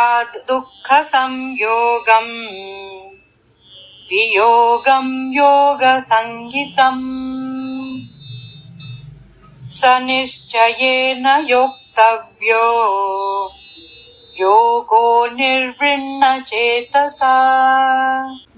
स्याद् दुःख संयोगम् वियोगं योग संहितम् स निश्चयेन योक्तव्यो యోగో నిర్విణ్ణ చేతసా.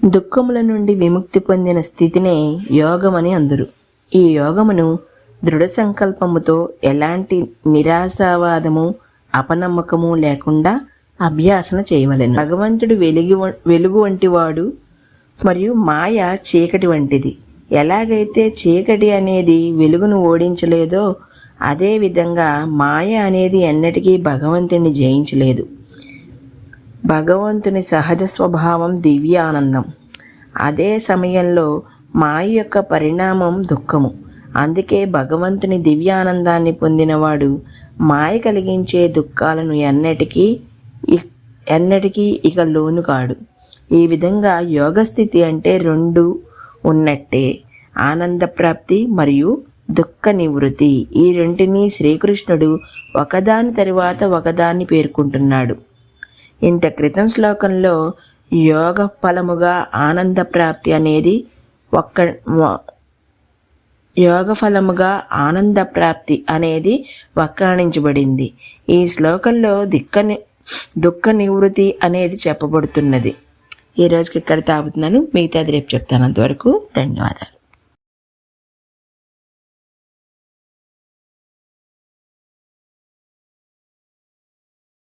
దుఃఖముల నుండి విముక్తి పొందిన స్థితినే యోగమని అందురు. ఈ యోగమును దృఢ సంకల్పముతో ఎలాంటి నిరాశావాదము అపనమ్మకము లేకుండా అభ్యాసన చేయవలెను. భగవంతుడు వెలుగు వంటివాడు మరియు మాయ చీకటి వంటిది. ఎలాగైతే చీకటి అనేది వెలుగును ఓడించలేదో అదేవిధంగా మాయ అనేది ఎన్నటికీ భగవంతుని జయించలేదు. భగవంతుని సహజ స్వభావం దివ్య ఆనందం. అదే సమయంలో మాయ యొక్క పరిణామం దుఃఖము. అందుకే భగవంతుని దివ్యానందాన్ని పొందినవాడు మాయ కలిగించే దుఃఖాలను ఎన్నటికీ ఇక లోను కాడు. ఈ విధంగా యోగస్థితి అంటే రెండు ఉన్నట్టే, ఆనంద ప్రాప్తి మరియు దుఃఖ నివృత్తి. ఈ రెంటిని శ్రీకృష్ణుడు ఒకదాని తరువాత ఒకదాన్ని పేర్కొంటున్నాడు. ఇంత క్రితం శ్లోకంలో యోగ ఫలముగా ఆనంద ప్రాప్తి అనేది వ్యాఖ్యానించబడింది. ఈ శ్లోకంలో దుఃఖ నివృత్తి అనేది చెప్పబడుతున్నది. ఈ రోజుకి ఇక్కడ తాగుతున్నాను, మిగతాది రేపు చెప్తాను. అంతవరకు ధన్యవాదాలు.